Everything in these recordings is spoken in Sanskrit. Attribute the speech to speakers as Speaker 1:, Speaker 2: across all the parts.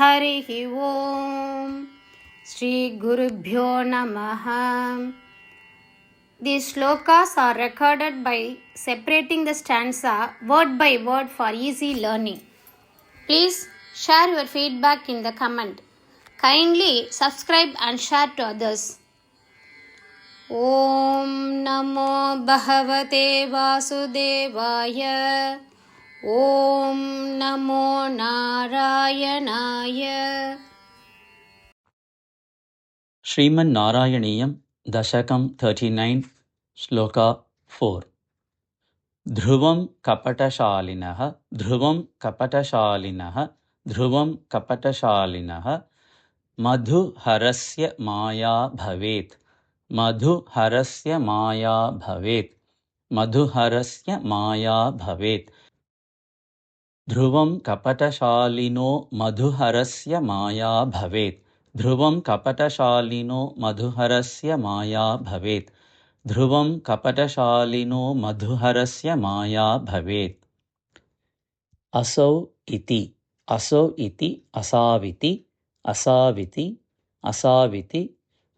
Speaker 1: हरिः ओम् श्री गुरुभ्यो नमः. These slokas are recorded by separating the stanza word by word for easy learning. Please share your feedback in the comment. Kindly subscribe and share to others. Om Namo Bhagavate Vasudevaya. Om Namo Narayanaya.
Speaker 2: Sriman Narayaniyam Dashakam 39 Shloka 4 Dhruvam Kapatashalinaha Dhruvam Kapatashalinaha Dhruvam Kapatashalinaha Madhu Harasya Maya Bhavet Madhu Harasya Maya Bhavet Madhu Harasya Maya Bhavet Dhruvam Kapatashalino Madhuharasya Maya Bhavet Dhruvam Kapatashalino Madhuharasya Maya Bhavet Dhruvam Kapatashalino Madhuharasya Maya Bhavet Asau iti asaviti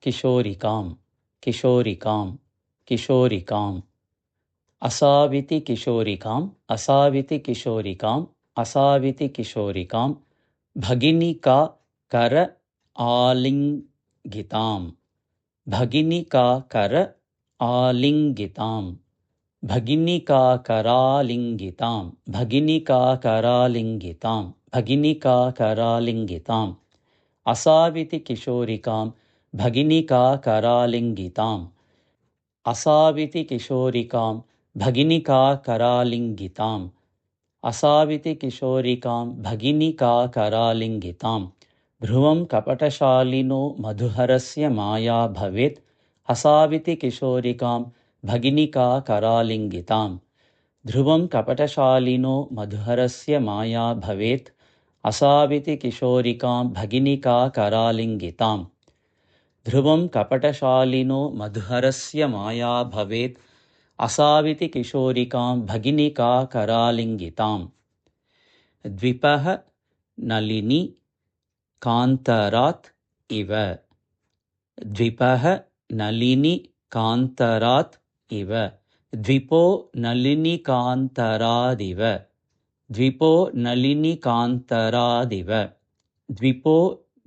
Speaker 2: kishorikam asaviti kishorikam bhaginika kara alingitam bhaginika karalingitam asaviti kishorikam bhaginika karalingitam asaviti kishorikam bhaginika karalingitam asaviti kishorikam bhaginika karalingitam dhruvam kapatashalino madhuharasya maya bhavet asaviti kishorikam bhaginika karalingitam dhruvam kapatashalino madhuharasya maya bhavet asaviti kishorikam bhaginika karalingitam dhruvam kapatashalino madhuharasya maya bhavet asaviti kishorikam bhaginika karalingitam dvipah nalini kantarat iva dvipah nalini kantarat iva dvipo nalini kantaradiva dvipo nalini kantaradiva dvipo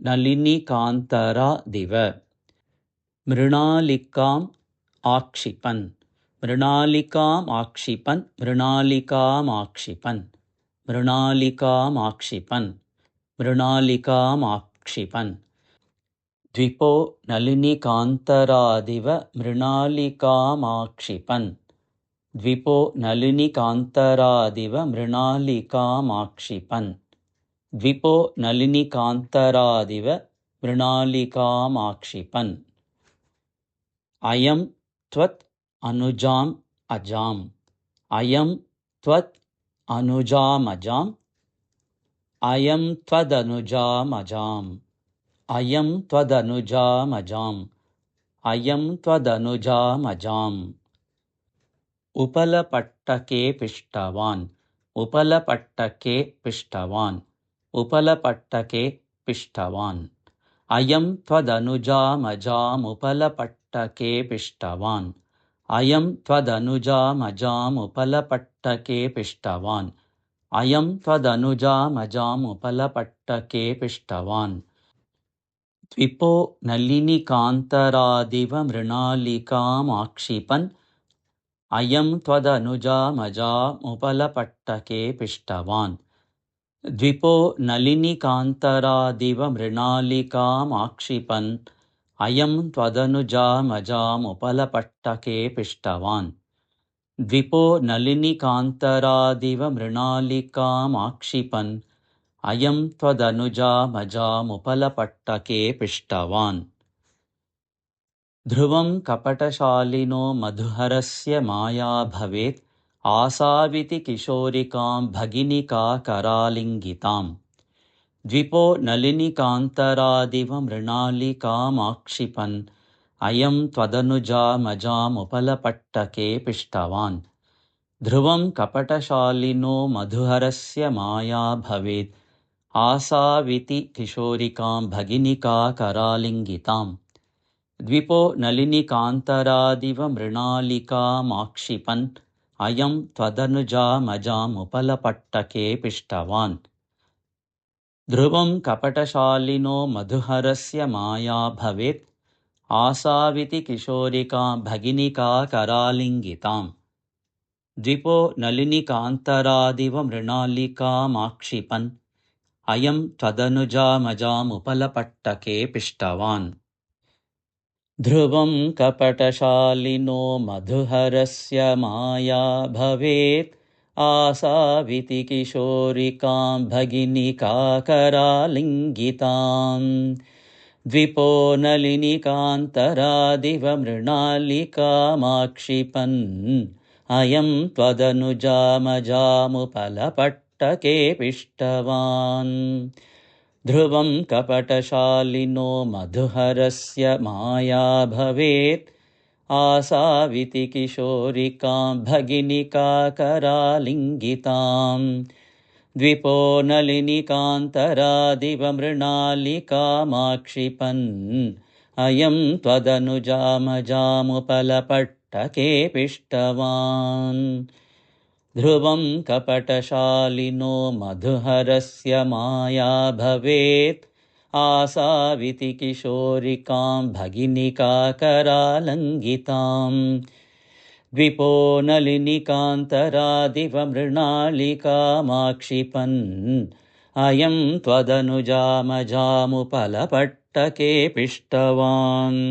Speaker 2: nalini kantaradiva mrinalikam akshipan mrinalikam akshipan mrinalikam akshipan mrinalikam akshipan mrinalikam akshipan dvipo nalini kantaradiva mrinalikam akshipan dvipo nalini kantaradiva mrinalikam akshipan dvipo nalini kantaradiva mrinalikam akshipan ayam tvat anujam ajam ayam tvat anujam ajam ayam tvadanujam ajam ayam tvadanujam ajam ayam tvadanujam ajam upalapattake pishtavan upalapattake pishtavan upalapattake pishtavan ayam tvadanujam ajam upalapattake pishtavan ayam tvadanujam ajam upalapattake pishtavan ayam tvadanujam ajam upalapattake pishtavan dvipo nalini kantaradiva mrinalikam akshipan ayam tvadanujam ajam upalapattake pishtavan dvipo nalini kantaradiva mrinalikam akshipan ayam tvadanujam ajam upalapattake pishtavan dvipo nalini kantaradiva mrinalikam akshipan ayam tvadanujam ajam upalapattake pishtavan dhruvam kapatashalino madhuharasya maya bhavet asaviti kishorikam bhaginika karalingitam dvipo nalini kantaradiva mrinalikam akshipan ayam tvadanujam ajam upalapattake pishtavan dhruvam kapatashalino madhuharasya maya bhavet आसाविति किशोरिकां भगिनिका करालिङ्गिताम् द्विपो नलिनिकान्तरादिव मृणालिकामाक्षिपन् अयं त्वदनुजामजामुपलपट्टके पिष्टवान् ध्रुवं कपटशालिनो मधुहरस्य माया भवेत् आसाविति किशोरिकां भगिनिका करालिङ्गिताम् द्विपो नलिनिकान्तरादिव मृणालिकामाक्षिपन् अयं त्वदनुजामजामुपलपट्टके पिष्टवान् ध्रुवं कपटशालिनो मधुहरस्य माया भवेत् आसाविति किशोरिकां भगिनिका करालिङ्गिताम् द्विपो नलिनिकान्तरादिव मृणालिकामाक्षिपन् अयं त्वदनुजामजामुपलपट्टके पिष्टवान् ध्रुवं कपटशालिनो मधुहरस्य माया भवेत् आसाविति किशोरिकां भगिनिका करालिङ्गिताम् द्विपो नलिनिकान्तरादिव मृणालिकामाक्षिपन् अयं त्वदनुजामजामुपलपट्टके पिष्टवान् ध्रुवं कपटशालिनो मधुहरस्य माया भवेत् आसाविति किशोरिकां भगिनिका करालङ्गिताम् द्विपो नलिनिकान्तरादिव मृणालिकामाक्षिपन् अयं त्वदनुजामजामुपलपट्टके पिष्टवान्